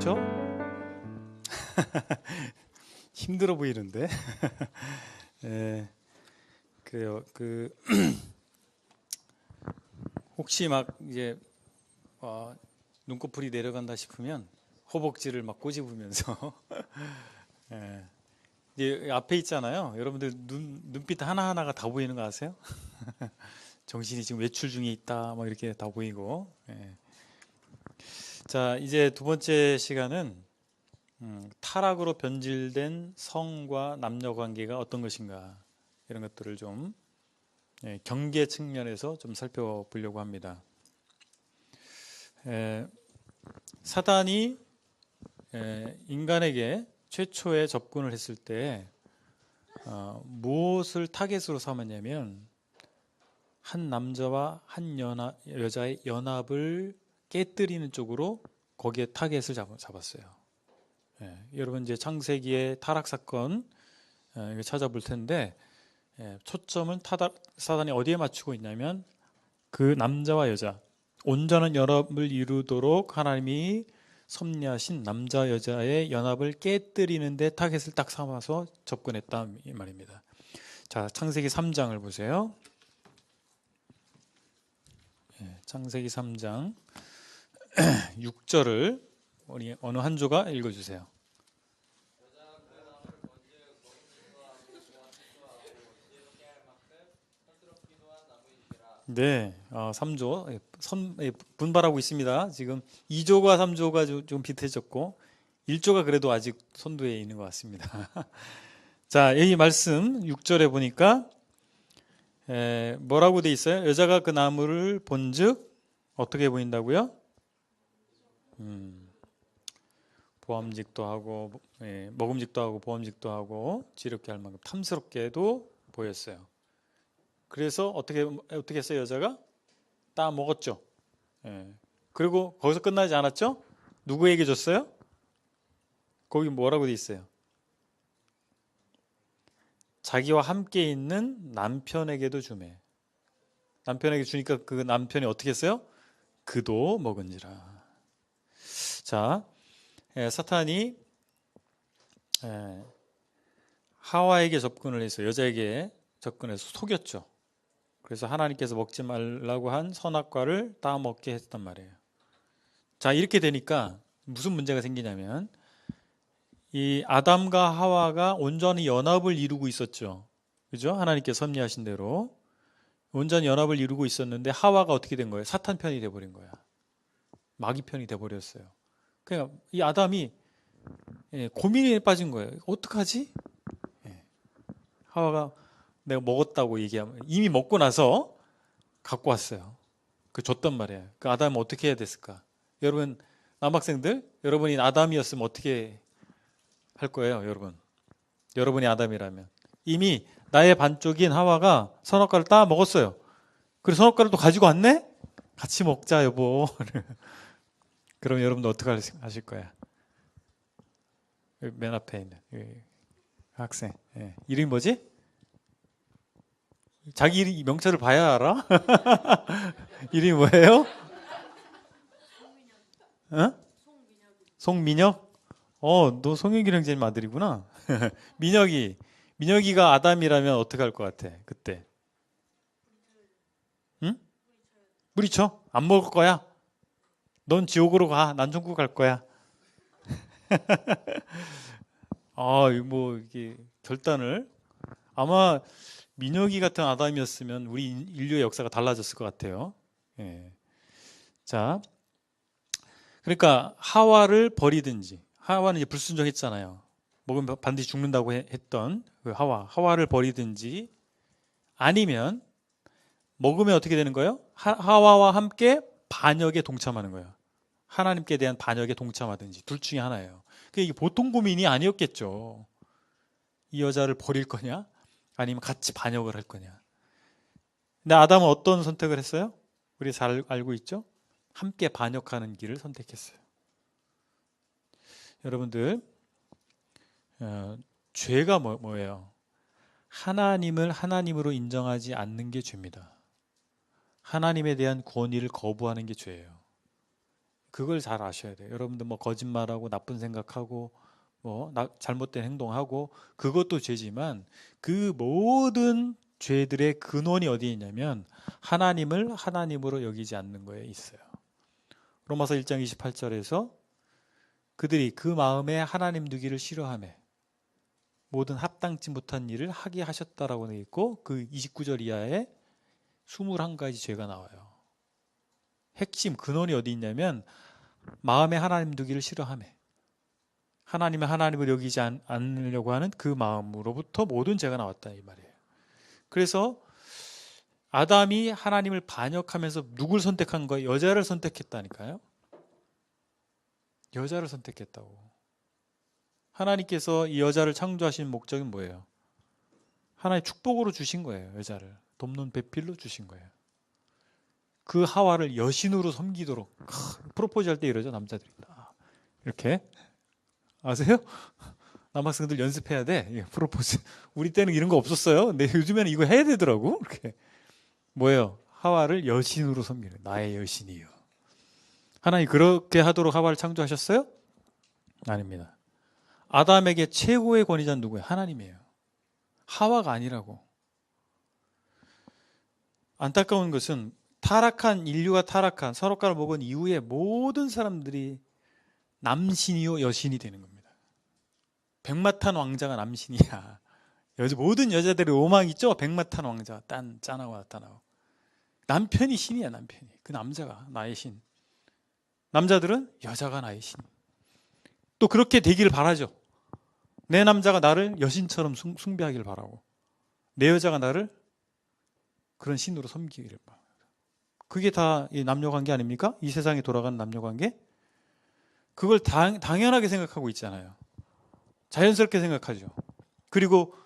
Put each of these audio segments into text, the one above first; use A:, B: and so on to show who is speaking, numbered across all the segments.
A: 그렇죠? 힘들어 보이는데. 예, 그래요. 혹시 막 이제 눈꺼풀이 내려간다 싶으면 허벅지를 막 꼬집으면서 예, 이제 앞에 있잖아요. 여러분들 눈빛 하나하나가 다 보이는 거 아세요? 정신이 지금 외출 중에 있다, 뭐 이렇게 다 보이고. 예. 자, 이제 두 번째 시간은 타락으로 변질된 성과 남녀 관계가 어떤 것인가 이런 것들을 좀 경계 측면에서 좀 살펴보려고 합니다. 에, 사단이 인간에게 최초에 접근을 했을 때 무엇을 타겟으로 삼았냐면 한 남자와 한 여자의 연합을 깨뜨리는 쪽으로 거기에 타겟을 잡았어요. 여러분 이제 창세기의 타락 사건 이거 찾아볼 텐데 초점은 사단이 어디에 맞추고 있냐면 그 남자와 여자 온전한 연합을 이루도록 하나님이 섭리하신 남자 여자의 연합을 깨뜨리는 데 타겟을 딱 삼아서 접근했다 이 말입니다. 자, 창세기 3장을 보세요. 창세기 3장 6절을 우리 어느 한 조가 읽어주세요. 네, 3조 분발하고 있습니다. 지금 2조가 3조가 좀 비슷해졌고 1조가 그래도 아직 선두에 있는 것 같습니다. 자, 이 말씀 6절에 보니까 뭐라고 돼 있어요? 여자가 그 나무를 본즉 어떻게 보인다고요? 보암직도 하고 먹음직도 하고 보암직도 하고 지럽게 할 만큼 탐스럽게도 보였어요. 그래서 어떻게 했어요? 여자가 따 먹었죠. 그리고 거기서 끝나지 않았죠? 누구에게 줬어요? 거기 뭐라고 돼 있어요? 자기와 함께 있는 남편에게도 주매. 남편에게 주니까 그 남편이 어떻게 했어요? 그도 먹은지라. 자, 사탄이 하와에게 접근을 해서 여자에게 접근해서 속였죠. 그래서 하나님께서 먹지 말라고 한 선악과를 따먹게 했단 말이에요. 자, 이렇게 되니까 무슨 문제가 생기냐면 이 아담과 하와가 온전히 연합을 이루고 있었죠. 그죠? 하나님께서 섭리하신 대로 온전히 연합을 이루고 있었는데 하와가 어떻게 된 거예요? 사탄 편이 돼버린 거야. 마귀 편이 돼버렸어요. 그러니까 이 아담이 고민에 빠진 거예요. 어떡하지? 하와가 내가 먹었다고 얘기하면 이미 먹고 나서 갖고 왔어요. 그 줬단 말이에요. 그 아담은 어떻게 해야 됐을까? 여러분 남학생들, 여러분이 아담이었으면 어떻게 할 거예요, 여러분? 여러분이 아담이라면 이미 나의 반쪽인 하와가 선악과를 따 먹었어요. 그리고 선악과를 또 가지고 왔네? 같이 먹자, 여보. 그럼 여러분도 어떻게 하실 거야? 맨 앞에 있는 학생. 이름이 뭐지? 자기 명찰을 봐야 알아? 이름이 뭐예요? 어? 송민혁? 너 송영길 형제님 아들이구나. 민혁이가 아담이라면 어떻게 할 것 같아? 그때. 응? 뿌리쳐? 안 먹을 거야? 넌 지옥으로 가. 난 천국 갈 거야. 뭐 이게 결단을 아마 민혁이 같은 아담이었으면 우리 인류의 역사가 달라졌을 것 같아요. 예. 자, 그러니까 하와를 버리든지 하와는 이제 불순종했잖아요. 먹으면 반드시 죽는다고 했던 그 하와를 버리든지 아니면 먹으면 어떻게 되는 거예요? 하와와 함께 반역에 동참하는 거예요. 하나님께 대한 반역에 동참하든지 둘 중에 하나예요. 이게 보통 고민이 아니었겠죠. 이 여자를 버릴 거냐? 아니면 같이 반역을 할 거냐? 근데 아담은 어떤 선택을 했어요? 우리 잘 알고 있죠? 함께 반역하는 길을 선택했어요. 여러분들 죄가 뭐예요? 하나님을 하나님으로 인정하지 않는 게 죄입니다. 하나님에 대한 권위를 거부하는 게 죄예요. 그걸 잘 아셔야 돼요. 여러분들 뭐 거짓말하고 나쁜 생각하고 뭐 잘못된 행동하고 그것도 죄지만 그 모든 죄들의 근원이 어디에 있냐면 하나님을 하나님으로 여기지 않는 거에 있어요. 로마서 1장 28절에서 그들이 그 마음에 하나님 두기를 싫어하며 모든 합당치 못한 일을 하게 하셨다라고 되어 있고 그 29절 이하에 21가지 죄가 나와요. 핵심 근원이 어디 있냐면 마음에 하나님 두기를 싫어하며 하나님의 하나님을 여기지 않으려고 하는 그 마음으로부터 모든 죄가 나왔다 이 말이에요. 그래서 아담이 하나님을 반역하면서 누굴 선택한 거예요? 여자를 선택했다니까요. 여자를 선택했다고. 하나님께서 이 여자를 창조하신 목적은 뭐예요? 하나의 축복으로 주신 거예요. 여자를 돕는 배필로 주신 거예요. 그 하와를 여신으로 섬기도록 프로포즈 할 때 이러죠 남자들이 이렇게 아세요? 남학생들 연습해야 돼 프로포즈. 우리 때는 이런 거 없었어요. 근데 요즘에는 이거 해야 되더라고. 이렇게 뭐예요? 하와를 여신으로 섬기는 나의 여신이요. 하나님 그렇게 하도록 하와를 창조하셨어요? 아닙니다. 아담에게 최고의 권위자는 누구예요? 하나님이에요. 하와가 아니라고. 안타까운 것은 인류가 타락한 선악과를 먹은 이후에 모든 사람들이 남신이요 여신이 되는 겁니다. 백마탄 왕자가 남신이야. 모든 여자들의 로망 있죠? 백마탄 왕자 짠하고 나타나고 남편이 신이야. 남편이 그 남자가 나의 신. 남자들은 여자가 나의 신. 또 그렇게 되기를 바라죠. 내 남자가 나를 여신처럼 숭배하기를 바라고 내 여자가 나를 그런 신으로 섬기기를 바랍니다. 그게 다 이 남녀관계 아닙니까? 이 세상에 돌아가는 남녀관계? 그걸 당연하게 생각하고 있잖아요. 자연스럽게 생각하죠. 그리고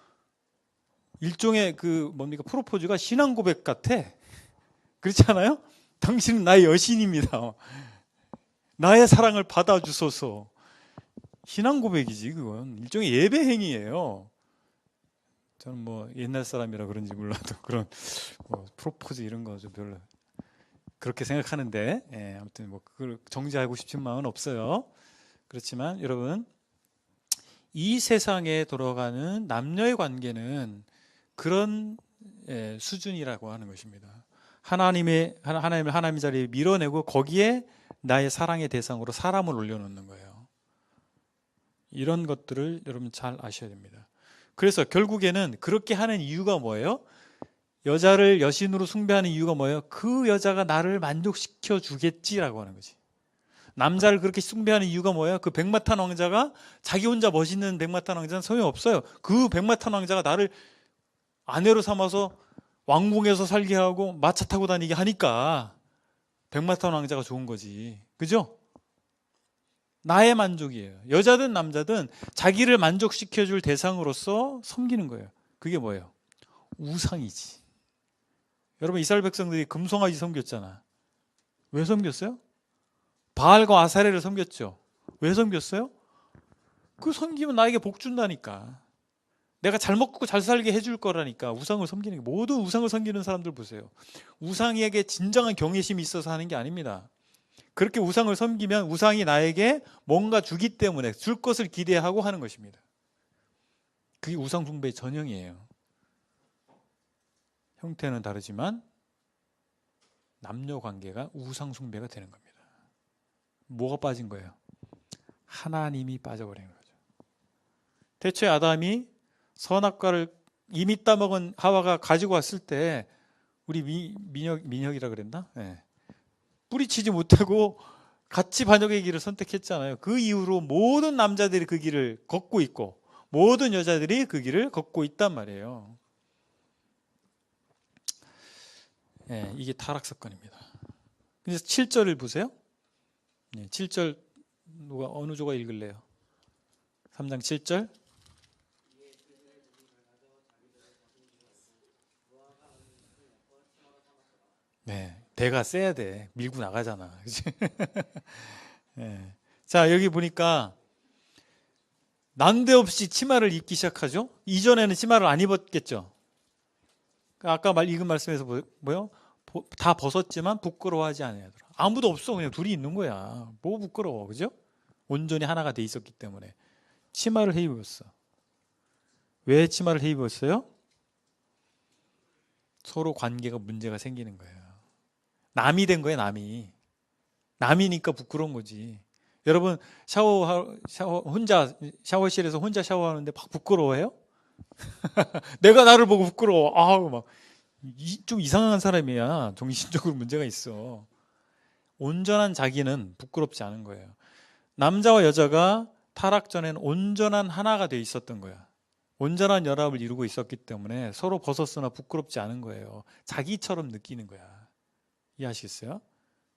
A: 일종의 프로포즈가 신앙 고백 같아. 그렇지 않아요? 당신은 나의 여신입니다. 나의 사랑을 받아주소서. 신앙 고백이지 그건. 일종의 예배 행위예요. 저는 뭐 옛날 사람이라 그런지 몰라도 그런 프로포즈 이런 거 좀 별로 그렇게 생각하는데 아무튼 그걸 정지하고 싶은 마음은 없어요. 그렇지만 여러분 이 세상에 돌아가는 남녀의 관계는 그런 수준이라고 하는 것입니다. 하나님의 자리에 밀어내고 거기에 나의 사랑의 대상으로 사람을 올려놓는 거예요. 이런 것들을 여러분 잘 아셔야 됩니다. 그래서 결국에는 그렇게 하는 이유가 뭐예요? 여자를 여신으로 숭배하는 이유가 뭐예요? 그 여자가 나를 만족시켜 주겠지라고 하는 거지. 남자를 그렇게 숭배하는 이유가 뭐예요? 그 백마탄 왕자가 자기 혼자 멋있는 백마탄 왕자는 소용없어요. 그 백마탄 왕자가 나를 아내로 삼아서 왕궁에서 살게 하고 마차 타고 다니게 하니까 백마탄 왕자가 좋은 거지. 그죠? 나의 만족이에요. 여자든 남자든 자기를 만족시켜줄 대상으로서 섬기는 거예요. 그게 뭐예요? 우상이지. 여러분 이스라엘 백성들이 금송아지 섬겼잖아. 왜 섬겼어요? 바알과 아사레를 섬겼죠. 왜 섬겼어요? 그 섬기면 나에게 복 준다니까. 내가 잘 먹고 잘 살게 해줄 거라니까. 우상을 섬기는 게. 모든 우상을 섬기는 사람들 보세요. 우상에게 진정한 경외심이 있어서 하는 게 아닙니다. 그렇게 우상을 섬기면 우상이 나에게 뭔가 주기 때문에 줄 것을 기대하고 하는 것입니다. 그게 우상 숭배의 전형이에요. 형태는 다르지만 남녀 관계가 우상 숭배가 되는 겁니다. 뭐가 빠진 거예요? 하나님이 빠져버린 거죠. 대체 아담이 선악과를 이미 따먹은 하와가 가지고 왔을 때 우리 민혁이라 그랬나? 네. 뿌리치지 못하고 같이 반역의 길을 선택했잖아요. 그 이후로 모든 남자들이 그 길을 걷고 있고 모든 여자들이 그 길을 걷고 있단 말이에요. 네, 이게 타락 사건입니다. 그래서 7절을 보세요. 네, 7절 어느 조가 읽을래요? 3장 7절. 네, 배가 세야 돼. 밀고 나가잖아. 그치? 네. 자, 여기 보니까 난데없이 치마를 입기 시작하죠. 이전에는 치마를 안 입었겠죠. 아까 읽은 말씀에서 뭐요? 다 벗었지만 부끄러워하지 않아요. 아무도 없어. 그냥 둘이 있는 거야. 뭐 부끄러워. 그죠? 온전히 하나가 돼 있었기 때문에. 치마를 해 입었어. 왜 치마를 해 입었어요? 서로 관계가 문제가 생기는 거예요. 남이 된 거예요, 남이. 남이니까 부끄러운 거지. 여러분, 혼자, 샤워실에서 혼자 샤워하는데 막 부끄러워해요? 내가 나를 보고 부끄러워. 아우, 막. 좀 이상한 사람이야. 정신적으로 문제가 있어. 온전한 자기는 부끄럽지 않은 거예요. 남자와 여자가 타락 전에는 온전한 하나가 돼 있었던 거야. 온전한 연합을 이루고 있었기 때문에 서로 벗었으나 부끄럽지 않은 거예요. 자기처럼 느끼는 거야. 이해하시겠어요?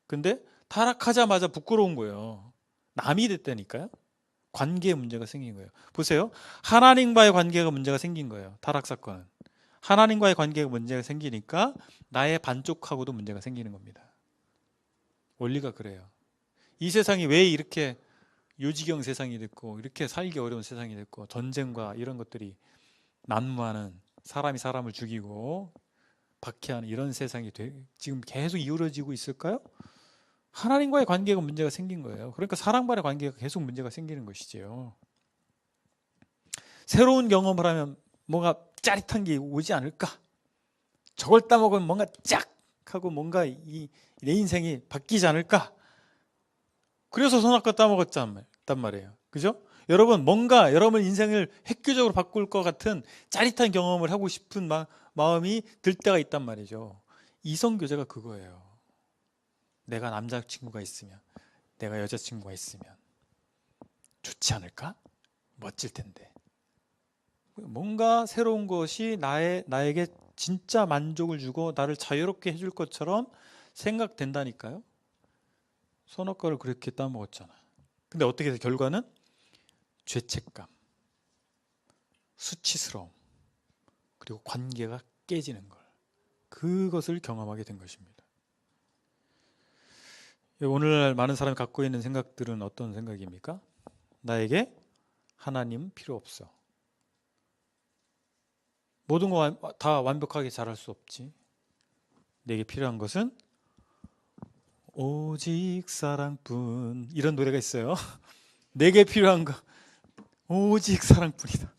A: 근데 타락하자마자 부끄러운 거예요. 남이 됐다니까요. 관계에 문제가 생긴 거예요. 보세요. 하나님과의 관계가 문제가 생긴 거예요. 타락 사건은. 하나님과의 관계가 문제가 생기니까 나의 반쪽하고도 문제가 생기는 겁니다. 원리가 그래요. 이 세상이 왜 이렇게 요지경 세상이 됐고 이렇게 살기 어려운 세상이 됐고 전쟁과 이런 것들이 난무하는, 사람이 사람을 죽이고 박해하는 이런 세상이 지금 계속 이루어지고 있을까요? 하나님과의 관계가 문제가 생긴 거예요. 그러니까 사랑과의 관계가 계속 문제가 생기는 것이지요. 새로운 경험을 하면 뭔가 짜릿한 게 오지 않을까? 저걸 따먹으면 뭔가 쫙 하고 뭔가 내 인생이 바뀌지 않을까? 그래서 선악과 따먹었단 말이에요. 그죠? 여러분, 뭔가 여러분 인생을 획기적으로 바꿀 것 같은 짜릿한 경험을 하고 싶은 마음이 들 때가 있단 말이죠. 이성교제가 그거예요. 내가 남자친구가 있으면, 내가 여자친구가 있으면 좋지 않을까? 멋질 텐데. 뭔가 새로운 것이 나에게 진짜 만족을 주고 나를 자유롭게 해줄 것처럼 생각된다니까요. 선악과를 그렇게 따먹었잖아. 근데 어떻게 해서 결과는 죄책감, 수치스러움, 그리고 관계가 깨지는 걸, 그것을 경험하게 된 것입니다. 오늘날 많은 사람이 갖고 있는 생각들은 어떤 생각입니까? 나에게 하나님 필요 없어. 모든 거 다 완벽하게 잘할 수 없지. 내게 필요한 것은 오직 사랑뿐. 이런 노래가 있어요. 내게 필요한 거 오직 사랑뿐이다.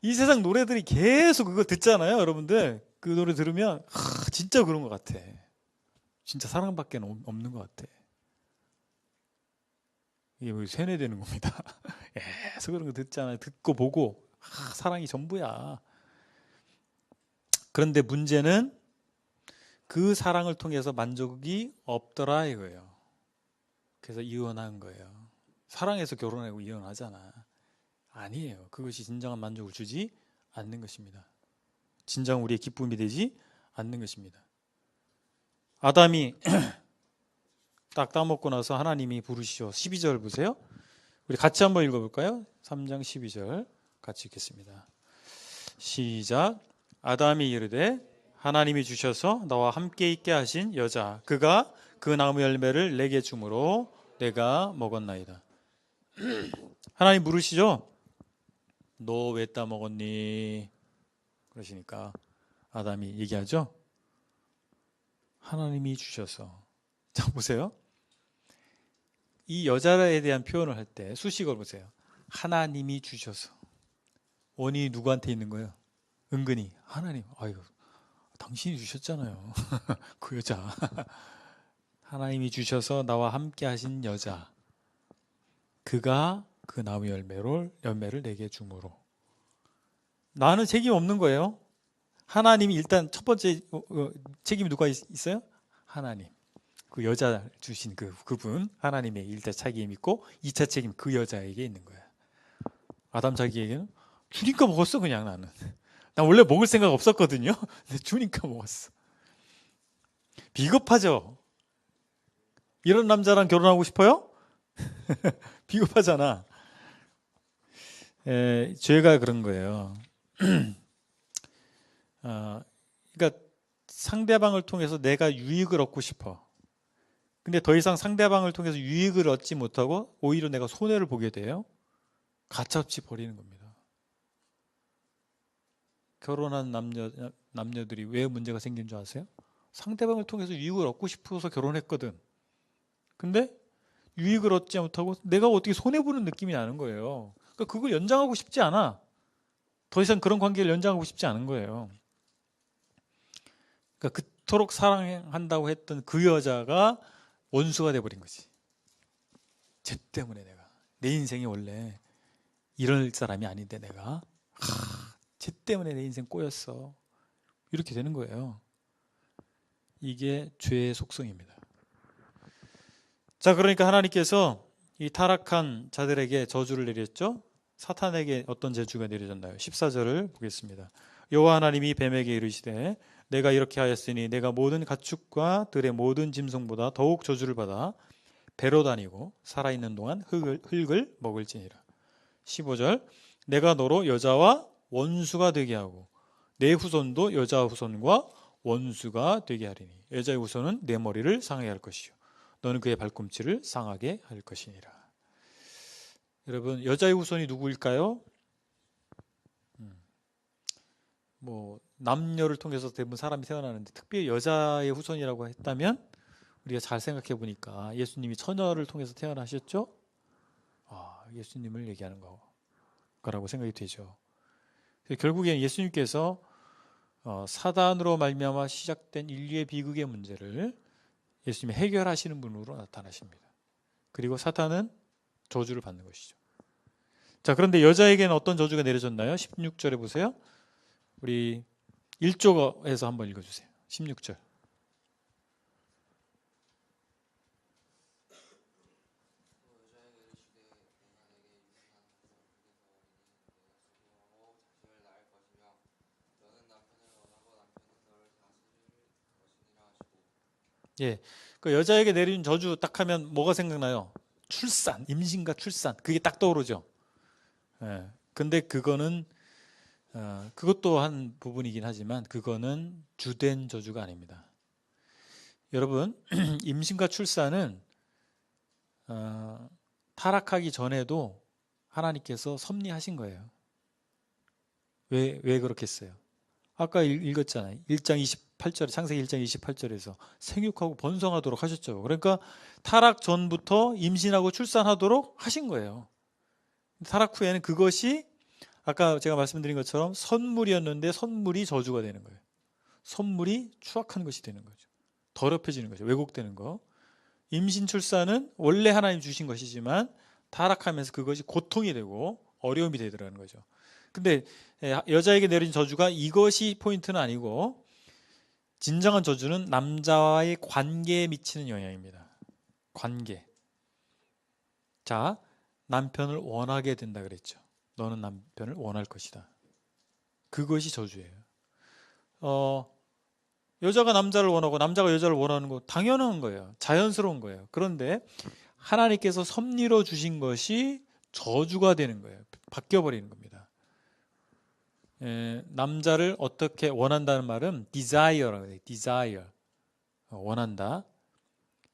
A: 이 세상 노래들이 계속 그거 듣잖아요, 여러분들. 그 노래 들으면 진짜 그런 것 같아. 진짜 사랑밖에 없는 것 같아. 이게 뭐 세뇌되는 겁니다. 계속 그런 거 듣잖아요. 듣고 보고 사랑이 전부야. 그런데 문제는 그 사랑을 통해서 만족이 없더라 이거예요. 그래서 이혼한 거예요. 사랑해서 결혼하고 이혼하잖아. 아니에요. 그것이 진정한 만족을 주지 않는 것입니다. 진정 우리의 기쁨이 되지 않는 것입니다. 아담이 딱 따먹고 나서 하나님이 부르시죠. 12절 보세요. 우리 같이 한번 읽어볼까요? 3장 12절 같이 읽겠습니다. 시작. 아담이 이르되 하나님이 주셔서 나와 함께 있게 하신 여자 그가 그 나무 열매를 내게 주므로 내가 먹었나이다. 하나님 물으시죠. 너 왜 따먹었니? 그러시니까 아담이 얘기하죠. 하나님이 주셔서. 자 보세요. 이 여자에 대한 표현을 할 때 수식어를 보세요. 하나님이 주셔서. 원인이 누구한테 있는 거예요? 은근히 하나님. 아이고 당신이 주셨잖아요. 그 여자. 하나님이 주셔서 나와 함께 하신 여자. 그가 그 나무 열매를 내게 주므로. 나는 책임 없는 거예요. 하나님이 일단 첫 번째 책임이 누가 있어요? 하나님. 그 여자 주신 그분 하나님의 1차 책임 있고 2차 책임 그 여자에게 있는 거야. 아담 자기에게는 주니까 먹었어 그냥 나는. 나 원래 먹을 생각 없었거든요. 근데 주니까 먹었어. 비겁하죠. 이런 남자랑 결혼하고 싶어요? 비겁하잖아. 죄가 그런 거예요. 그러니까 상대방을 통해서 내가 유익을 얻고 싶어. 근데 더 이상 상대방을 통해서 유익을 얻지 못하고 오히려 내가 손해를 보게 돼요. 가차없이 버리는 겁니다. 결혼한 남녀들이 왜 문제가 생긴 줄 아세요? 상대방을 통해서 유익을 얻고 싶어서 결혼했거든. 근데 유익을 얻지 못하고 내가 어떻게 손해보는 느낌이 나는 거예요. 그러니까 그걸 연장하고 싶지 않아. 더 이상 그런 관계를 연장하고 싶지 않은 거예요. 그러니까 그토록 사랑한다고 했던 그 여자가 원수가 돼버린 거지. 쟤 때문에 내가 내 인생이 원래 이럴 사람이 아닌데 내가 쟤 때문에 내 인생 꼬였어. 이렇게 되는 거예요. 이게 죄의 속성입니다. 자, 그러니까 하나님께서 이 타락한 자들에게 저주를 내렸죠. 사탄에게 어떤 저주가 내려졌나요? 14절을 보겠습니다. 여호와 하나님이 뱀에게 이르시되 내가 이렇게 하였으니 내가 모든 가축과 들의 모든 짐승보다 더욱 저주를 받아 배로 다니고 살아있는 동안 흙을 먹을지니라. 15절 내가 너로 여자와 원수가 되게 하고 내 후손도 여자 후손과 원수가 되게 하리니 여자의 후손은 내 머리를 상하게 할 것이요 너는 그의 발꿈치를 상하게 할 것이니라. 여러분, 여자의 후손이 누구일까요? 뭐 남녀를 통해서 대부분 사람이 태어나는데 특별히 여자의 후손이라고 했다면 우리가 잘 생각해 보니까 예수님이 처녀를 통해서 태어나셨죠? 예수님을 얘기하는 거라고 생각이 되죠. 결국엔 예수님께서 사단으로 말미암아 시작된 인류의 비극의 문제를 예수님이 해결하시는 분으로 나타나십니다. 그리고 사탄은 저주를 받는 것이죠. 자, 그런데 여자에게는 어떤 저주가 내려졌나요? 16절에 보세요. 우리 1조에서 한번 읽어주세요. 16절. 예, 그 여자에게 내린 저주 딱 하면 뭐가 생각나요? 출산, 임신과 출산, 그게 딱 떠오르죠. 예, 근데 그거는 그것도 한 부분이긴 하지만 그거는 주된 저주가 아닙니다. 여러분, 임신과 출산은 타락하기 전에도 하나님께서 섭리하신 거예요. 왜 그렇겠어요? 아까 읽었잖아요. 1장 28절에 창세기 1장 28절에서 생육하고 번성하도록 하셨죠. 그러니까 타락 전부터 임신하고 출산하도록 하신 거예요. 타락 후에는 그것이 아까 제가 말씀드린 것처럼 선물이었는데 선물이 저주가 되는 거예요. 선물이 추악한 것이 되는 거죠. 더럽혀지는 거죠. 왜곡되는 거. 임신 출산은 원래 하나님 주신 것이지만 타락하면서 그것이 고통이 되고 어려움이 되더라는 거죠. 근데 여자에게 내린 저주가 이것이 포인트는 아니고 진정한 저주는 남자와의 관계에 미치는 영향입니다. 관계. 자, 남편을 원하게 된다 그랬죠. 너는 남편을 원할 것이다. 그것이 저주예요. 여자가 남자를 원하고 남자가 여자를 원하는 거 당연한 거예요. 자연스러운 거예요. 그런데 하나님께서 섭리로 주신 것이 저주가 되는 거예요. 바뀌어버리는 겁니다. 남자를 어떻게 원한다는 말은 desire라고 해요. desire. 원한다.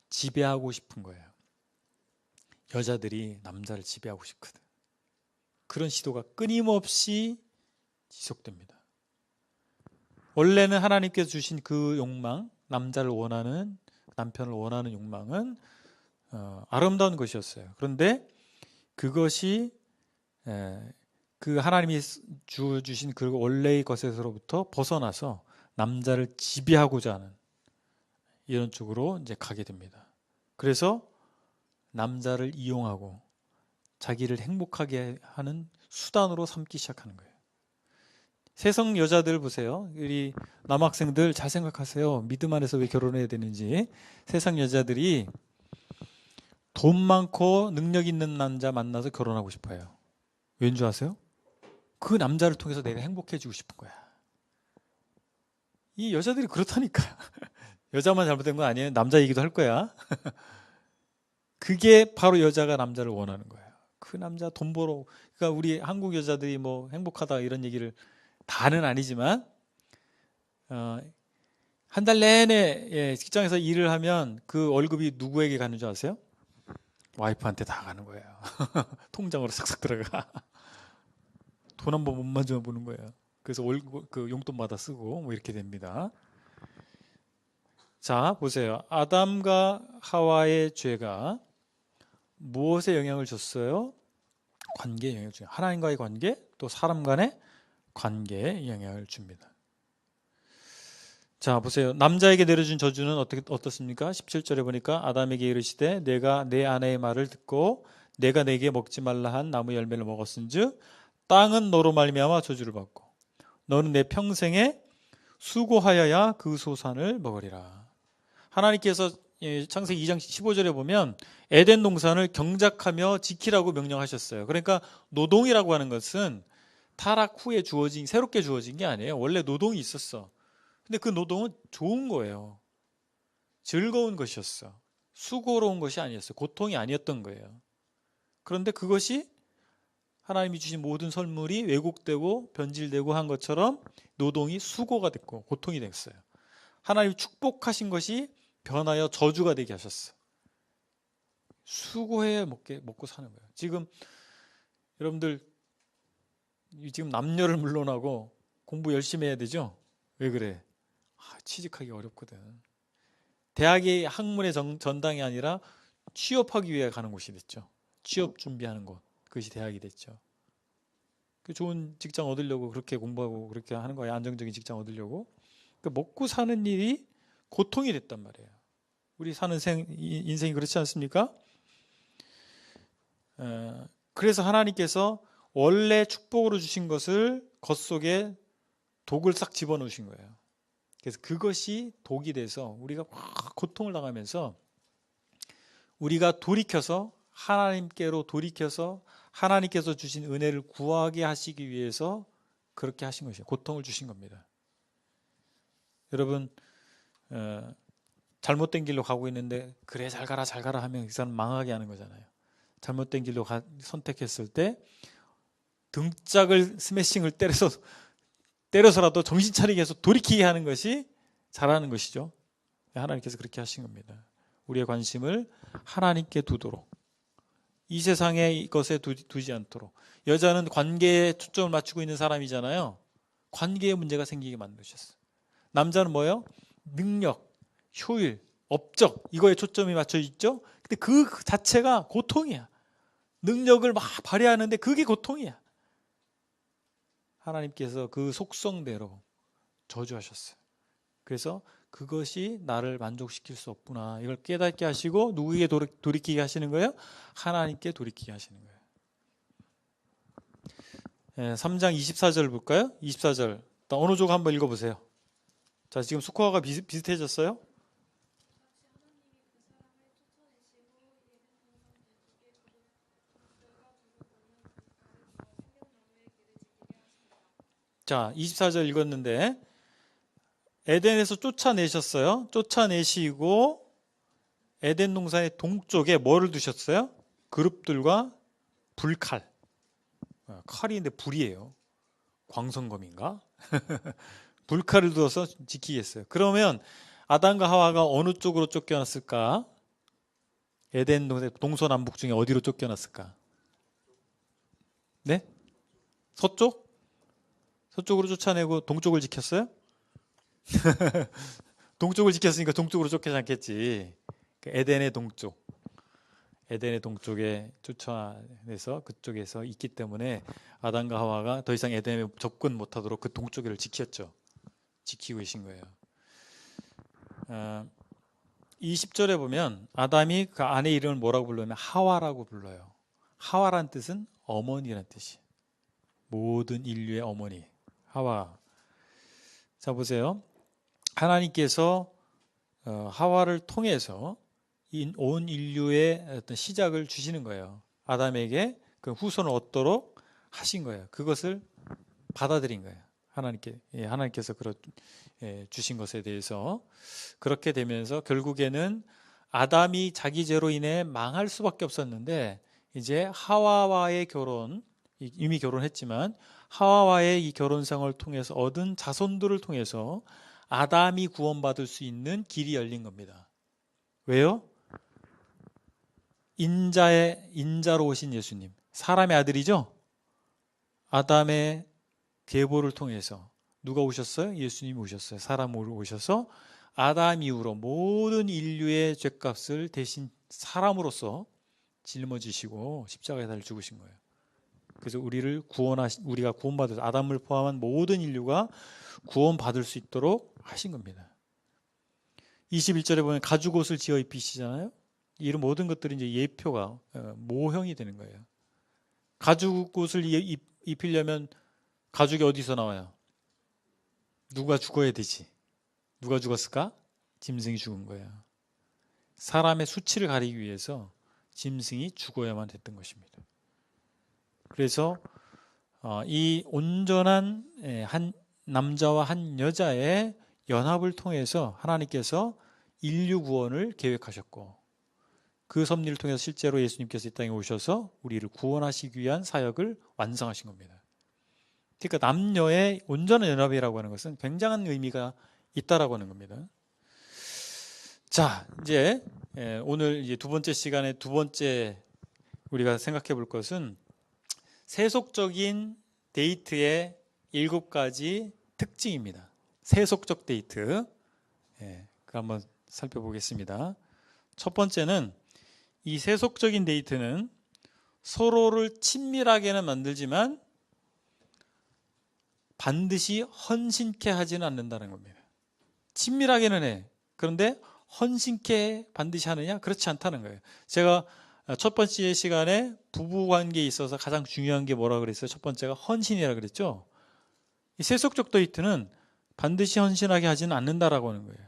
A: 지배하고 싶은 거예요. 여자들이 남자를 지배하고 싶거든. 그런 시도가 끊임없이 지속됩니다. 원래는 하나님께서 주신 그 욕망, 남자를 원하는, 남편을 원하는 욕망은 아름다운 것이었어요. 그런데 그것이 그 하나님이 주신 그 원래의 것에서부터 벗어나서 남자를 지배하고자 하는 이런 쪽으로 이제 가게 됩니다. 그래서 남자를 이용하고 자기를 행복하게 하는 수단으로 삼기 시작하는 거예요. 세상 여자들 보세요. 우리 남학생들 잘 생각하세요. 믿음 안에서 왜 결혼해야 되는지. 세상 여자들이 돈 많고 능력 있는 남자 만나서 결혼하고 싶어요. 왠 줄 아세요? 그 남자를 통해서 내가 행복해지고 싶은 거야. 이 여자들이 그렇다니까. 여자만 잘못된 건 아니에요. 남자 얘기도 할 거야. 그게 바로 여자가 남자를 원하는 거예요. 그 남자 돈 벌어. 그러니까 우리 한국 여자들이 뭐 행복하다 이런 얘기를 다는 아니지만 한 달 내내 직장에서 일을 하면 그 월급이 누구에게 가는 줄 아세요? 와이프한테 다 가는 거예요. 통장으로 싹싹 들어가. 돈 한 번 못 만져보는 거예요. 그래서 월급 그 용돈 받아 쓰고 뭐 이렇게 됩니다. 자, 보세요. 아담과 하와의 죄가 무엇에 영향을 줬어요? 관계에 영향을 줘요. 하나님과의 관계, 또 사람 간의 관계에 영향을 줍니다. 자, 보세요. 남자에게 내려준 저주는 어떻습니까? 17절에 보니까 아담에게 이르시되 내가 내 아내의 말을 듣고 내가 내게 먹지 말라 한 나무 열매를 먹었은즉 땅은 너로 말미암아 저주를 받고 너는 내 평생에 수고하여야 그 소산을 먹으리라. 하나님께서 창세기 2장 15절에 보면 에덴 동산을 경작하며 지키라고 명령하셨어요. 그러니까 노동이라고 하는 것은 타락 후에 주어진, 새롭게 주어진 게 아니에요. 원래 노동이 있었어. 근데 그 노동은 좋은 거예요. 즐거운 것이었어. 수고로운 것이 아니었어요. 고통이 아니었던 거예요. 그런데 그것이 하나님이 주신 모든 선물이 왜곡되고 변질되고 한 것처럼 노동이 수고가 됐고 고통이 됐어요. 하나님이 축복하신 것이 변하여 저주가 되게 하셨어. 수고해 먹고 사는 거예요. 지금 여러분들 지금 남녀를 물러나고 공부 열심히 해야 되죠? 왜 그래? 취직하기 어렵거든. 대학이 학문의 전당이 아니라 취업하기 위해 가는 곳이 됐죠. 취업 준비하는 곳. 그것이 대학이 됐죠. 그 좋은 직장 얻으려고 그렇게 공부하고 그렇게 하는 거예요. 안정적인 직장 얻으려고. 그러니까 먹고 사는 일이 고통이 됐단 말이에요. 우리 사는 인생이 그렇지 않습니까? 그래서 하나님께서 원래 축복으로 주신 것을 겉속에 독을 싹 집어넣으신 거예요. 그래서 그것이 독이 돼서 우리가 고통을 당하면서 우리가 돌이켜서 하나님께로 돌이켜서 하나님께서 주신 은혜를 구하게 하시기 위해서 그렇게 하신 것이에요. 고통을 주신 겁니다. 여러분 잘못된 길로 가고 있는데 그래 잘 가라 잘 가라 하면 그 사람 망하게 하는 거잖아요. 잘못된 길로 선택했을 때 등짝을 스매싱을 때려서라도 정신 차리게 해서 돌이키게 하는 것이 잘하는 것이죠. 하나님께서 그렇게 하신 겁니다. 우리의 관심을 하나님께 두도록, 이 세상의 것에 두지 않도록. 여자는 관계에 초점을 맞추고 있는 사람이잖아요. 관계에 문제가 생기게 만드셨어요. 남자는 뭐예요? 능력, 효율, 업적, 이거에 초점이 맞춰 있죠. 근데 그 자체가 고통이야. 능력을 막 발휘하는데 그게 고통이야. 하나님께서 그 속성대로 저주하셨어요. 그래서 그것이 나를 만족시킬 수 없구나. 이걸 깨닫게 하시고 누구에게 돌이키게 하시는 거예요? 하나님께 돌이키게 하시는 거예요. 3장 24절 볼까요? 24절. 어느 쪽 한번 읽어보세요. 자, 지금 스코어가 비슷해졌어요? 자, 24절 읽었는데 에덴에서 쫓아내셨어요. 쫓아내시고 에덴 동산의 동쪽에 뭐를 두셨어요? 그룹들과 불칼. 칼인데 불이에요. 광선검인가? 불칼을 두어서 지키겠어요. 그러면 아담과 하와가 어느 쪽으로 쫓겨났을까? 에덴 동서남북 중에 어디로 쫓겨났을까? 네? 서쪽? 서쪽으로 쫓아내고 동쪽을 지켰어요? 동쪽을 지켰으니까 동쪽으로 쫓기지 않겠지. 에덴의 동쪽. 에덴의 동쪽에 쫓아내서 그쪽에서 있기 때문에 아담과 하와가 더 이상 에덴에 접근 못하도록 그 동쪽을 지켰죠. 지키고 계신 거예요. 20절에 보면 아담이 그 아내 이름을 뭐라고 불러요? 하와라고 불러요. 하와란 뜻은 어머니라는 뜻이에요. 모든 인류의 어머니 하와. 자, 보세요. 하나님께서 하와를 통해서 온 인류의 어떤 시작을 주시는 거예요. 아담에게 그 후손을 얻도록 하신 거예요. 그것을 받아들인 거예요. 하나님께서 주신 것에 대해서. 그렇게 되면서 결국에는 아담이 자기 죄로 인해 망할 수밖에 없었는데 이제 하와와의 결혼, 이미 결혼했지만 하와와의 이 결혼 생활을 통해서 얻은 자손들을 통해서 아담이 구원받을 수 있는 길이 열린 겁니다. 왜요? 인자로 오신 예수님, 사람의 아들이죠? 아담의 계보를 통해서 누가 오셨어요? 예수님이 오셨어요. 사람으로 오셔서 아담 이후로 모든 인류의 죄값을 대신 사람으로서 짊어지시고 십자가에 달려 죽으신 거예요. 그래서 우리가 구원받아서 아담을 포함한 모든 인류가 구원받을 수 있도록 하신 겁니다. 21절에 보면 가죽옷을 지어 입히시잖아요. 이런 모든 것들이 이제 예표가 모형이 되는 거예요. 가죽옷을 입히려면 가죽이 어디서 나와요? 누가 죽어야 되지? 누가 죽었을까? 짐승이 죽은 거예요. 사람의 수치를 가리기 위해서 짐승이 죽어야만 됐던 것입니다. 그래서 이 온전한 한 남자와 한 여자의 연합을 통해서 하나님께서 인류 구원을 계획하셨고, 그 섭리를 통해서 실제로 예수님께서 이 땅에 오셔서 우리를 구원하시기 위한 사역을 완성하신 겁니다. 그러니까 남녀의 온전한 연합이라고 하는 것은 굉장한 의미가 있다라고 하는 겁니다. 자, 이제 오늘 이제 두 번째 시간에 두 번째 우리가 생각해 볼 것은 세속적인 데이트의 7가지 특징입니다. 세속적 데이트. 그 한번 살펴보겠습니다. 첫 번째는 이 세속적인 데이트는 서로를 친밀하게는 만들지만 반드시 헌신케 하지는 않는다는 겁니다. 친밀하게는 해. 그런데 헌신케 반드시 하느냐? 그렇지 않다는 거예요. 제가 첫 번째 시간에 부부 관계에 있어서 가장 중요한 게 뭐라고 그랬어요? 첫 번째가 헌신이라고 그랬죠. 이 세속적 데이트는 반드시 헌신하게 하지는 않는다라고 하는 거예요.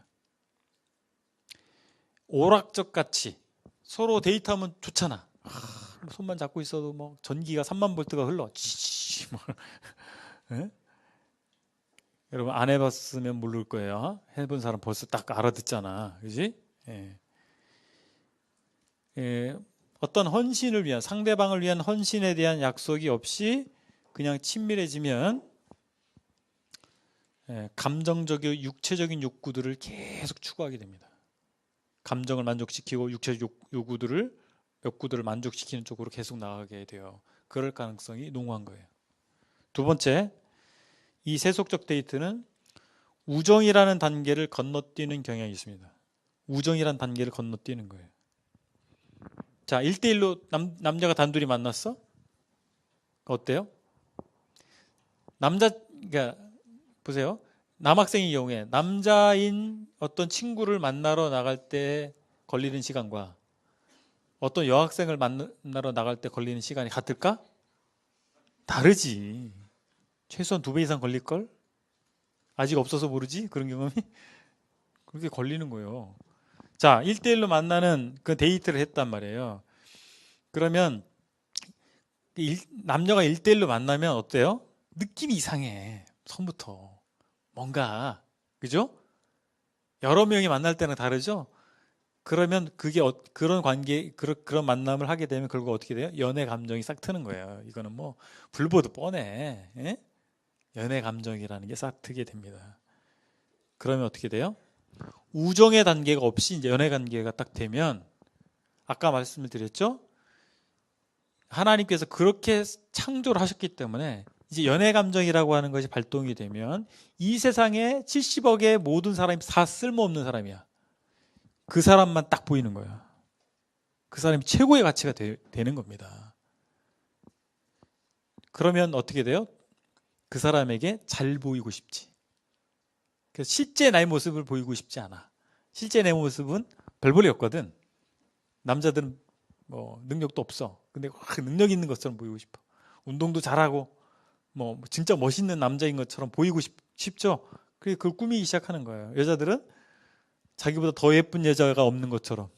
A: 오락적 가치. 서로 데이트하면 좋잖아. 손만 잡고 있어도 뭐 전기가 3만 볼트가 흘러. 여러분 안 해봤으면 모를 거예요. 해본 사람 벌써 딱 알아듣잖아. 그지? 어떤 헌신을 위한, 상대방을 위한 헌신에 대한 약속이 없이 그냥 친밀해지면 감정적이고 육체적인 욕구들을 계속 추구하게 됩니다. 감정을 만족시키고 육체적 욕구들을 만족시키는 쪽으로 계속 나가게 돼요. 그럴 가능성이 농후한 거예요. 두 번째, 이 세속적 데이트는 우정이라는 단계를 건너뛰는 경향이 있습니다. 우정이라는 단계를 건너뛰는 거예요. 자, 1대1로 남자가 단둘이 만났어? 어때요? 그러니까 보세요. 남학생의 경우에 남자인 어떤 친구를 만나러 나갈 때 걸리는 시간과 어떤 여학생을 만나러 나갈 때 걸리는 시간이 같을까? 다르지. 최소한 2배 이상 걸릴걸? 아직 없어서 모르지? 그런 경험이? 그렇게 걸리는 거예요. 자, 1대1로 만나는 그 데이트를 했단 말이에요. 그러면 남녀가 1대1로 만나면 어때요? 느낌이 이상해. 처음부터. 뭔가, 그죠? 여러 명이 만날 때는 다르죠? 그러면 그게 그런 관계, 그런 만남을 하게 되면 결국 어떻게 돼요? 연애 감정이 싹 트는 거예요. 이거는 뭐 불보듯 뻔해. 예? 연애 감정이라는 게 싹 트게 됩니다. 그러면 어떻게 돼요? 우정의 단계가 없이 이제 연애 관계가 딱 되면 아까 말씀을 드렸죠? 하나님께서 그렇게 창조를 하셨기 때문에 이제 연애 감정이라고 하는 것이 발동이 되면 이 세상에 70억의 모든 사람이 다 쓸모없는 사람이야. 그 사람만 딱 보이는 거야. 그 사람이 최고의 가치가 되는 겁니다. 그러면 어떻게 돼요? 그 사람에게 잘 보이고 싶지. 그래서 실제 나의 모습을 보이고 싶지 않아. 실제 내 모습은 별 볼이 없거든. 남자들은 뭐 능력도 없어. 근데 능력 있는 것처럼 보이고 싶어. 운동도 잘하고 뭐 진짜 멋있는 남자인 것처럼 보이고 싶죠. 그게 그걸 꾸미기 시작하는 거예요. 여자들은 자기보다 더 예쁜 여자가 없는 것처럼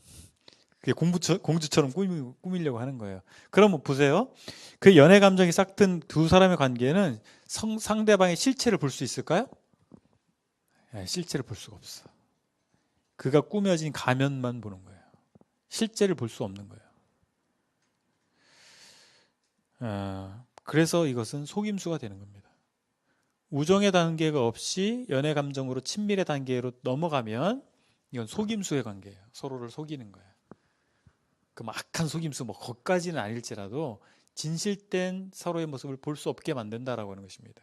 A: 그게 공주처럼 꾸미려고 하는 거예요. 그럼 보세요. 그 연애 감정이 싹 튼 두 사람의 관계는 상대방의 실체를 볼 수 있을까요? 네, 실체를 볼 수가 없어. 그가 꾸며진 가면만 보는 거예요. 실제를 볼 수 없는 거예요. 그래서 이것은 속임수가 되는 겁니다. 우정의 단계가 없이 연애 감정으로 친밀의 단계로 넘어가면 이건 속임수의 관계예요. 서로를 속이는 거예요. 그 악한 속임수 뭐 거기까지는 아닐지라도 진실된 서로의 모습을 볼 수 없게 만든다라고 하는 것입니다.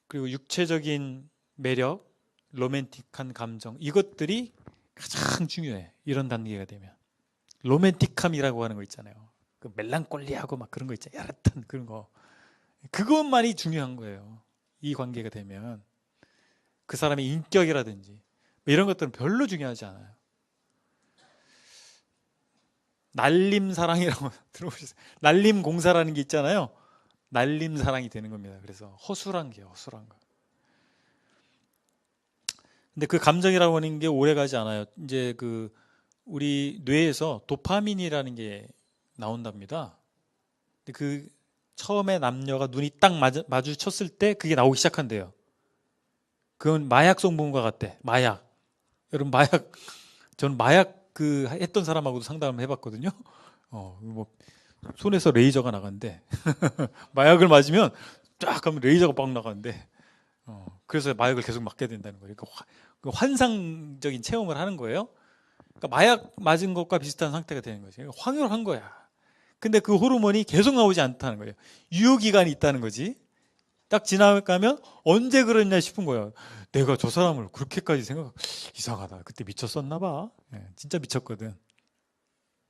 A: 그리고 육체적인 매력, 로맨틱한 감정, 이것들이 가장 중요해. 이런 단계가 되면. 로맨틱함이라고 하는 거 있잖아요. 그 멜랑콜리하고 막 그런 거 있잖아요. 야릇한 그런 거. 그것만이 중요한 거예요. 이 관계가 되면. 그 사람의 인격이라든지 뭐 이런 것들은 별로 중요하지 않아요. 날림사랑이라고 들어보셨어요? 날림공사라는 게 있잖아요. 날림사랑이 되는 겁니다. 그래서 허술한 게 허술한 거. 근데 그 감정이라고 하는 게 오래 가지 않아요. 이제 그 우리 뇌에서 도파민이라는 게 나온답니다. 근데 그 처음에 남녀가 눈이 딱 마주쳤을 때 그게 나오기 시작한대요. 그건 마약 성분과 같대. 마약. 여러분 마약, 저는 마약 그 했던 사람하고도 상담을 해봤거든요. 뭐 손에서 레이저가 나간대. 마약을 맞으면 쫙 하면 레이저가 빡 나가는데, 그래서 마약을 계속 맞게 된다는 거예요. 그러니까 그 환상적인 체험을 하는 거예요. 그러니까 마약 맞은 것과 비슷한 상태가 되는 거죠. 그러니까 황홀한 거야. 근데 그 호르몬이 계속 나오지 않다는 거예요. 유효기간이 있다는 거지. 딱 지나가면 언제 그랬냐 싶은 거예요. 내가 저 사람을 그렇게까지 이상하다. 그때 미쳤었나 봐. 진짜 미쳤거든.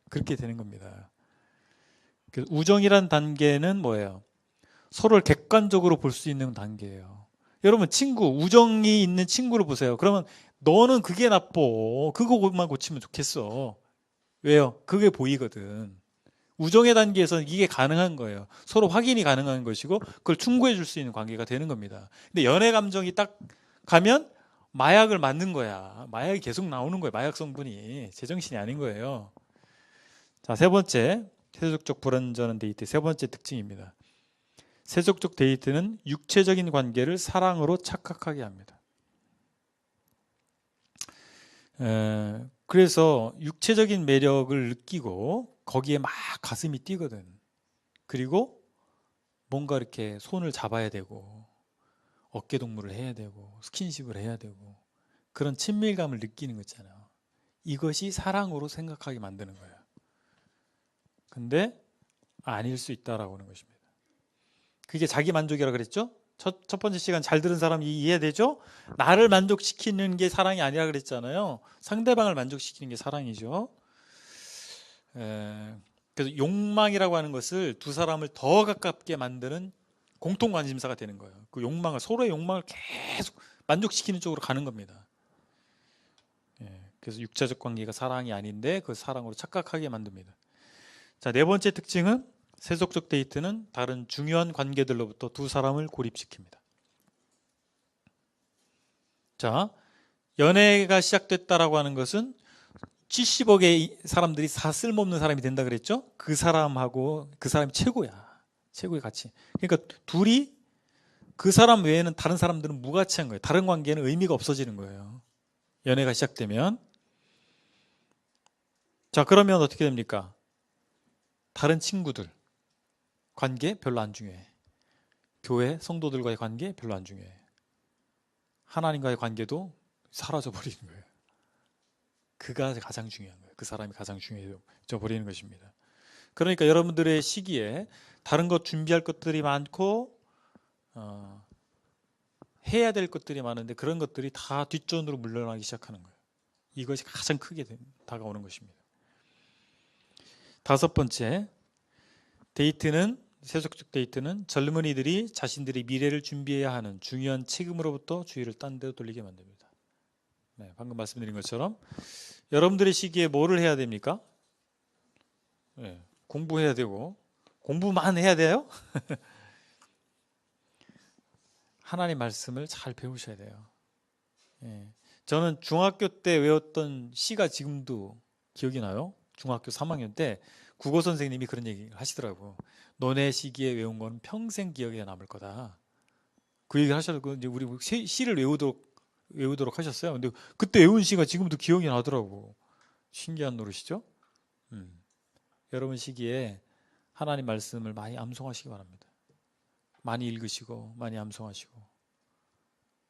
A: 그렇게 되는 겁니다. 그래서 우정이란 단계는 뭐예요? 서로를 객관적으로 볼 수 있는 단계예요. 여러분 우정이 있는 친구를 보세요. 그러면 너는 그게 나빠. 그거만 고치면 좋겠어. 왜요? 그게 보이거든. 우정의 단계에서는 이게 가능한 거예요. 서로 확인이 가능한 것이고 그걸 충고해 줄 수 있는 관계가 되는 겁니다. 근데 연애 감정이 딱 가면 마약을 맞는 거야. 마약이 계속 나오는 거예요. 마약 성분이. 제정신이 아닌 거예요. 자, 세 번째, 세속적 불완전한 데이트 세 번째 특징입니다. 세속적 데이트는 육체적인 관계를 사랑으로 착각하게 합니다. 그래서 육체적인 매력을 느끼고 거기에 막 가슴이 뛰거든. 그리고 뭔가 이렇게 손을 잡아야 되고 어깨 동무를 해야 되고 스킨십을 해야 되고 그런 친밀감을 느끼는 거 있잖아요. 이것이 사랑으로 생각하게 만드는 거예요. 근데 아닐 수 있다라고 하는 것입니다. 그게 자기 만족이라고 그랬죠? 첫 번째 시간 잘 들은 사람 이해되죠? 나를 만족시키는 게 사랑이 아니라 그랬잖아요. 상대방을 만족시키는 게 사랑이죠. 그래서 욕망이라고 하는 것을 두 사람을 더 가깝게 만드는 공통 관심사가 되는 거예요. 그 욕망을, 서로의 욕망을 계속 만족시키는 쪽으로 가는 겁니다. 그래서 육체적 관계가 사랑이 아닌데 그 사랑으로 착각하게 만듭니다. 자, 네 번째 특징은 세속적 데이트는 다른 중요한 관계들로부터 두 사람을 고립시킵니다. 자, 연애가 시작됐다라고 하는 것은 70억의 사람들이 다 쓸모없는 사람이 된다 그랬죠? 그 사람하고 그 사람이 최고야. 최고의 가치. 그러니까 둘이 그 사람 외에는 다른 사람들은 무가치한 거예요. 다른 관계는 의미가 없어지는 거예요. 연애가 시작되면. 자, 그러면 어떻게 됩니까? 다른 친구들 관계 별로 안 중요해. 교회 성도들과의 관계 별로 안 중요해. 하나님과의 관계도 사라져 버리는 거예요. 그가 가장 중요한 거예요. 그 사람이 가장 중요해져 버리는 것입니다. 그러니까 여러분들의 시기에 다른 것 준비할 것들이 많고 해야 될 것들이 많은데 그런 것들이 다 뒷전으로 물러나기 시작하는 거예요. 이것이 가장 크게 다가오는 것입니다. 다섯 번째, 세속적 데이트는 젊은이들이 자신들의 미래를 준비해야 하는 중요한 책임으로부터 주의를 딴 데로 돌리게 만듭니다. 네, 방금 말씀드린 것처럼 여러분들의 시기에 뭐를 해야 됩니까? 네, 공부해야 되고 공부만 해야 돼요? 하나님 말씀을 잘 배우셔야 돼요. 저는 중학교 때 외웠던 시가 지금도 기억이 나요. 중학교 3학년 때 국어 선생님이 그런 얘기를 하시더라고요. 너네 시기에 외운 건 평생 기억에 남을 거다. 그 얘기를 하셔서 이제 우리 시를 외우도록 하셨어요. 근데 그때 외운 시가 지금도 기억이 나더라고. 신기한 노릇이죠. 여러분 시기에 하나님 말씀을 많이 암송하시기 바랍니다. 많이 읽으시고 많이 암송하시고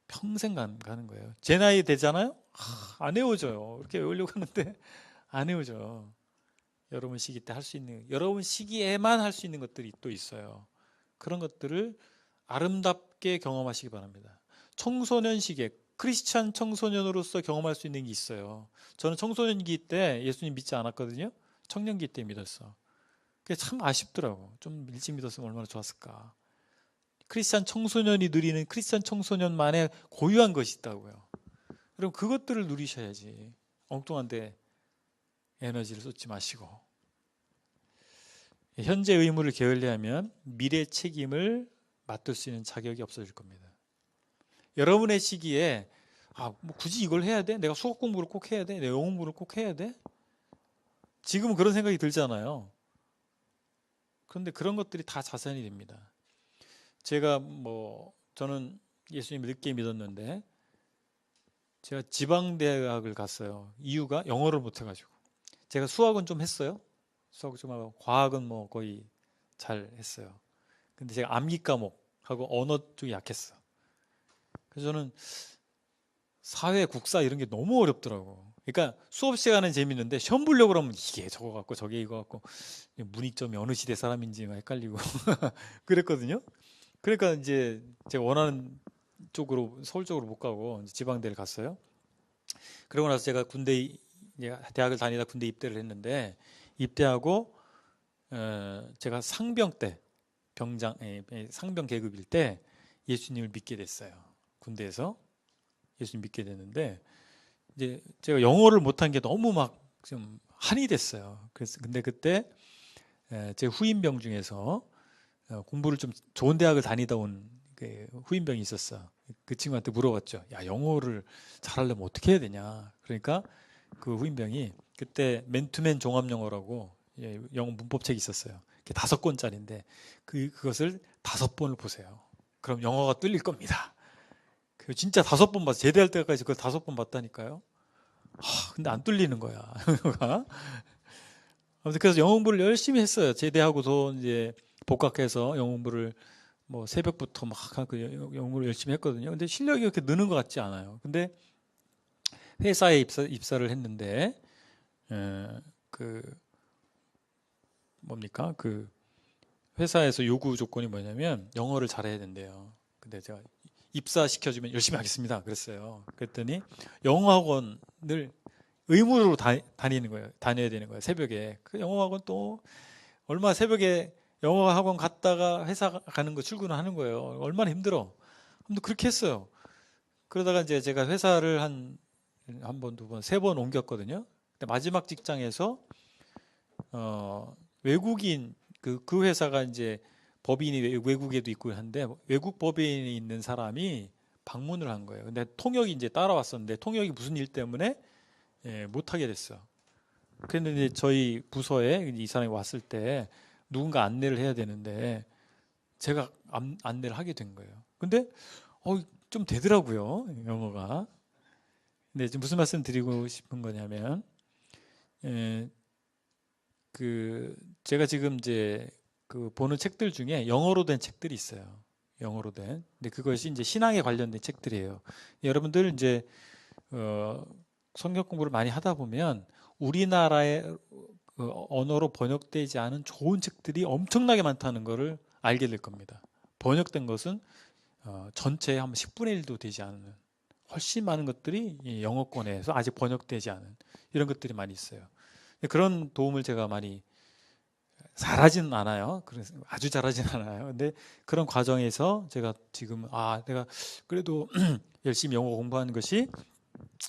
A: 평생 가는 거예요. 제 나이 되잖아요. 안 외워져요. 이렇게 외우려고 하는데 안 외워져. 여러분 시기 때 할 수 있는, 여러분 시기에만 할 수 있는 것들이 또 있어요. 그런 것들을 아름답게 경험하시기 바랍니다. 청소년 시기에 크리스찬 청소년으로서 경험할 수 있는 게 있어요. 저는 청소년기 때 예수님 믿지 않았거든요. 청년기 때 믿었어. 그게 참 아쉽더라고. 좀 일찍 믿었으면 얼마나 좋았을까. 크리스찬 청소년이 누리는 크리스찬 청소년만의 고유한 것이 있다고요. 그럼 그것들을 누리셔야지. 엉뚱한 데 에너지를 쏟지 마시고. 현재 의무를 게을리하면 미래 책임을 맡을 수 있는 자격이 없어질 겁니다. 여러분의 시기에 뭐 굳이 이걸 해야 돼? 내가 수학 공부를 꼭 해야 돼? 내가 영어 공부를 꼭 해야 돼? 지금은 그런 생각이 들잖아요. 그런데 그런 것들이 다 자산이 됩니다. 제가 저는 예수님을 늦게 믿었는데 제가 지방대학을 갔어요. 이유가 영어를 못해가지고. 제가 수학은 좀 했어요. 수학 좀 하고 과학은 거의 잘 했어요. 근데 제가 암기 과목하고 언어 쪽이 약했어. 그래서 저는 사회, 국사 이런 게 너무 어렵더라고. 그러니까 수업 시간은 재밌는데 시험 보려고 그러면 이게 저거 같고 저게 이거 같고 문이점이 어느 시대 사람인지 막 헷갈리고 그랬거든요. 그러니까 이제 제가 원하는 쪽으로 서울 쪽으로 못 가고 이제 지방대를 갔어요. 그러고 나서 제가 대학을 다니다 군대 입대를 했는데 입대하고 제가 상병 때 상병 계급일 때 예수님을 믿게 됐어요. 군대에서 예수님 믿게 됐는데 이제 제가 영어를 못한 게 너무 막 좀 한이 됐어요. 그래서 근데 그때 제 후임병 중에서 공부를 좀 좋은 대학을 다니다 온 그 후임병이 있었어. 그 친구한테 물어봤죠. 야, 영어를 잘하려면 어떻게 해야 되냐. 그러니까 그 후임병이 그때 맨투맨 종합영어라고 영어 문법책이 있었어요. 그게 5권짜리인데 그것을 5번을 보세요. 그럼 영어가 뚫릴 겁니다. 그 진짜 5번 봤어. 제대할 때까지 그걸 5번 봤다니까요. 근데 안 뚫리는 거야. 영어가. 아무튼 그래서 영어 공부를 열심히 했어요. 제대하고도 이제 복학해서 영어 공부를 새벽부터 막 영어 공부를 열심히 했거든요. 근데 실력이 그렇게 느는 것 같지 않아요. 근데 회사에 입사를 했는데 그 뭡니까? 그 회사에서 요구 조건이 뭐냐면 영어를 잘해야 된대요. 근데 제가 입사시켜주면 열심히 하겠습니다. 그랬어요. 그랬더니 영어 학원을 의무로 다니는 거예요. 다녀야 되는 거예요. 새벽에. 그 영어 학원 또 얼마 새벽에 영어 학원 갔다가 회사 가는 거 출근하는 거예요. 얼마나 힘들어. 아무튼 그렇게 했어요. 그러다가 이제 제가 회사를 한 번, 두 번, 3번 옮겼거든요. 근데 마지막 직장에서 외국인 그 회사가 이제 법인이 외국에도 있고 한데 외국 법인이 있는 사람이 방문을 한 거예요. 근데 통역이 이제 따라왔었는데 통역이 무슨 일 때문에 못 하게 됐어. 그런데 저희 부서에 이 사람이 왔을 때 누군가 안내를 해야 되는데 제가 안내를 하게 된 거예요. 근데 좀 되더라고요, 영어가. 근데 지금 무슨 말씀 드리고 싶은 거냐면 제가 지금 이제 그 보는 책들 중에 영어로 된 책들이 있어요. 영어로 된. 근데 그것이 이제 신앙에 관련된 책들이에요. 여러분들 이제 성경 공부를 많이 하다 보면 우리나라의 언어로 번역되지 않은 좋은 책들이 엄청나게 많다는 것을 알게 될 겁니다. 번역된 것은 전체의 한 10분의 1도 되지 않는 훨씬 많은 것들이 이 영어권에서 아직 번역되지 않은 이런 것들이 많이 있어요. 그런 도움을 제가 많이 잘하지는 않아요. 아주 잘하지는 않아요. 근데 그런 과정에서 제가 지금 내가 그래도 열심히 영어 공부하는 것이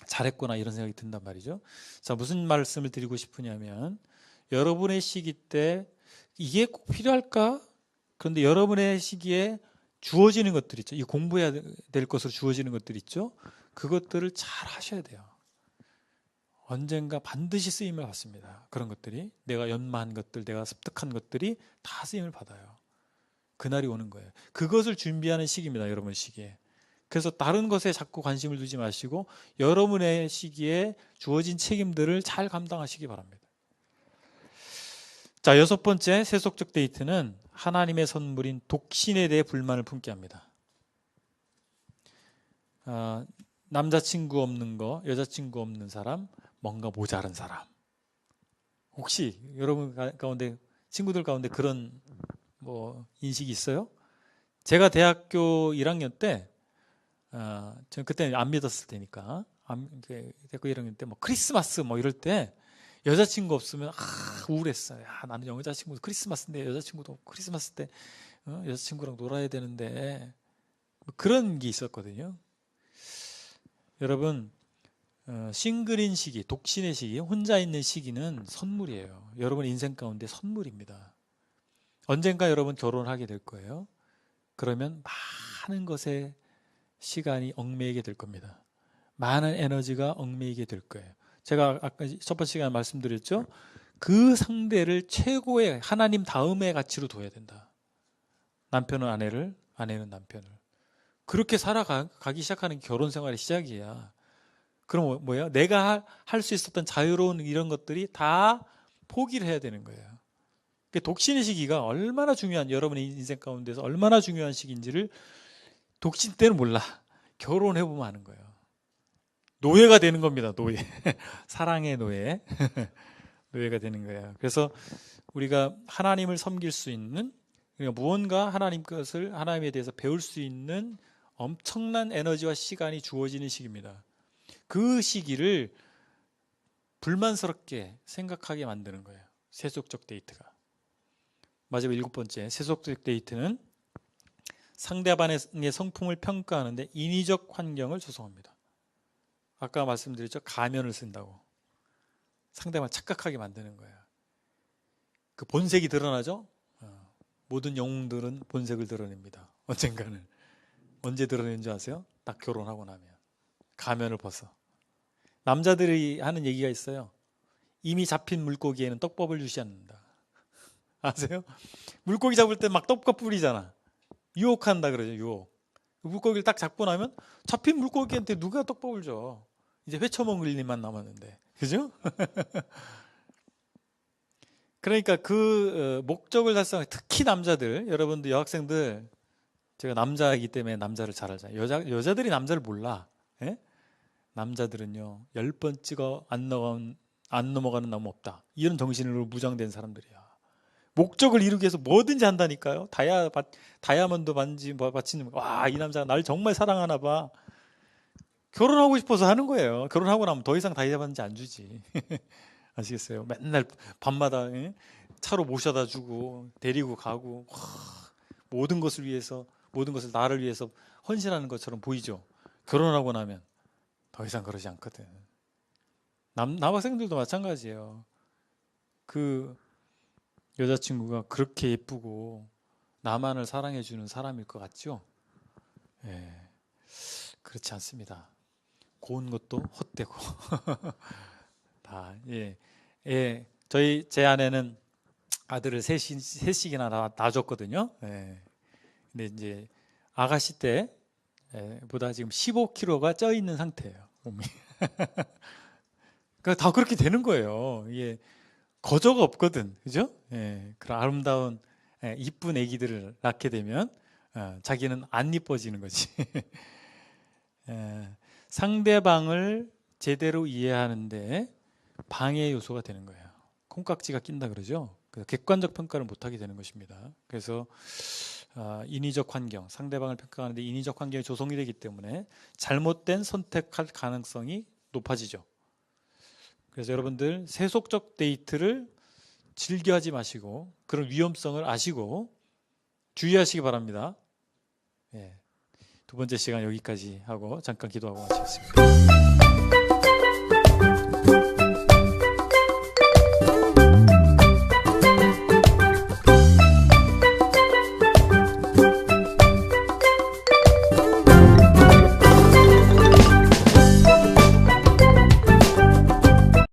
A: 잘했구나 이런 생각이 든단 말이죠. 자, 무슨 말씀을 드리고 싶으냐면 여러분의 시기 때 이게 꼭 필요할까? 그런데 여러분의 시기에 주어지는 것들 있죠. 이 공부해야 될 것으로 주어지는 것들 있죠. 그것들을 잘 하셔야 돼요. 언젠가 반드시 쓰임을 받습니다. 그런 것들이 내가 연마한 것들, 내가 습득한 것들이 다 쓰임을 받아요. 그날이 오는 거예요. 그것을 준비하는 시기입니다. 여러분 시기에. 그래서 다른 것에 자꾸 관심을 두지 마시고 여러분의 시기에 주어진 책임들을 잘 감당하시기 바랍니다. 자, 6번째 세속적 데이트는 하나님의 선물인 독신에 대해 불만을 품게 합니다. 남자친구 없는 거, 여자친구 없는 사람, 뭔가 모자란 사람. 혹시 여러분 가운데 친구들 가운데 그런 인식이 있어요? 제가 대학교 1학년 때 저는 그때 안 믿었을 때니까 대학교 1학년 때 뭐 크리스마스 뭐 이럴 때 여자친구 없으면 우울했어요. 야, 나는 여자친구 크리스마스인데 여자친구도 없고 크리스마스 때 여자친구랑 놀아야 되는데 뭐 그런 게 있었거든요. 여러분 싱글인 시기, 독신의 시기, 혼자 있는 시기는 선물이에요. 여러분 인생 가운데 선물입니다. 언젠가 여러분 결혼하게 될 거예요. 그러면 많은 것에 시간이 얽매이게 될 겁니다. 많은 에너지가 얽매이게 될 거예요. 제가 아까 첫 번째 시간에 말씀드렸죠. 그 상대를 최고의 하나님 다음의 가치로 둬야 된다. 남편은 아내를, 아내는 남편을. 그렇게 살아가기 시작하는 게 결혼 생활의 시작이야. 그럼 뭐예요? 내가 할 수 있었던 자유로운 이런 것들이 다 포기를 해야 되는 거예요. 독신의 시기가 얼마나 중요한, 여러분의 인생 가운데서 얼마나 중요한 시기인지를 독신 때는 몰라. 결혼해보면 아는 거예요. 노예가 되는 겁니다. 노예. 사랑의 노예. 노예가 되는 거예요. 그래서 우리가 하나님을 섬길 수 있는, 그러니까 무언가 하나님 것을, 하나님에 대해서 배울 수 있는 엄청난 에너지와 시간이 주어지는 시기입니다. 그 시기를 불만스럽게 생각하게 만드는 거예요. 세속적 데이트가. 마지막 7번째, 세속적 데이트는 상대방의 성품을 평가하는데 인위적 환경을 조성합니다. 아까 말씀드렸죠. 가면을 쓴다고. 상대방을 착각하게 만드는 거예요. 그 본색이 드러나죠. 모든 영웅들은 본색을 드러냅니다. 언젠가는. 언제 드러내는 줄 아세요? 딱 결혼하고 나면. 가면을 벗어. 남자들이 하는 얘기가 있어요. 이미 잡힌 물고기에는 떡밥을 주지 않는다. 아세요? 물고기 잡을 때 막 떡밥 뿌리잖아. 유혹한다 그러죠. 유혹. 물고기를 딱 잡고 나면 잡힌 물고기한테 누가 떡밥을 줘. 이제 회쳐 먹을 일만 남았는데. 그죠? 그러니까 그 목적을 달성한, 특히 남자들, 여러분들 여학생들, 제가 남자이기 때문에 남자를 잘 알잖아요. 여자들이 남자를 몰라. 예? 남자들은요 10번 찍어 안 넘어가는 나무 없다. 이런 정신으로 무장된 사람들이야. 목적을 이루기 위해서 뭐든지 한다니까요. 다이아몬드 반지 받치는, 와, 이 남자가 날 정말 사랑하나 봐. 결혼하고 싶어서 하는 거예요. 결혼하고 나면 더 이상 다이아몬드 안 주지. 아시겠어요? 맨날 밤마다 차로 모셔다 주고 데리고 가고, 모든 것을 위해서, 모든 것을 나를 위해서 헌신하는 것처럼 보이죠. 결혼하고 나면 더 이상 그러지 않거든. 남학생들도 마찬가지예요. 그 여자친구가 그렇게 예쁘고 나만을 사랑해주는 사람일 것 같죠? 예, 그렇지 않습니다. 고운 것도 헛되고 다. 예, 예. 제 아내는 아들을 셋씩이나 낳아줬거든요. 예. 근데 이제 아가씨 때보다 지금 15kg가 쪄 있는 상태예요, 몸이. 그러니까 다 그렇게 되는 거예요. 이게 거저가 없거든, 그죠? 예, 그런 아름다운 이쁜 아기들을 낳게 되면 자기는 안 이뻐지는 거지. 상대방을 제대로 이해하는데 방해 요소가 되는 거예요. 콩깍지가 낀다 그러죠. 그래서 객관적 평가를 못하게 되는 것입니다. 그래서 인위적 환경, 상대방을 평가하는데 인위적 환경이 조성이 되기 때문에 잘못된 선택할 가능성이 높아지죠. 그래서 여러분들 세속적 데이트를 즐겨하지 마시고 그런 위험성을 아시고 주의하시기 바랍니다. 예, 두 번째 시간 여기까지 하고 잠깐 기도하고 마치겠습니다.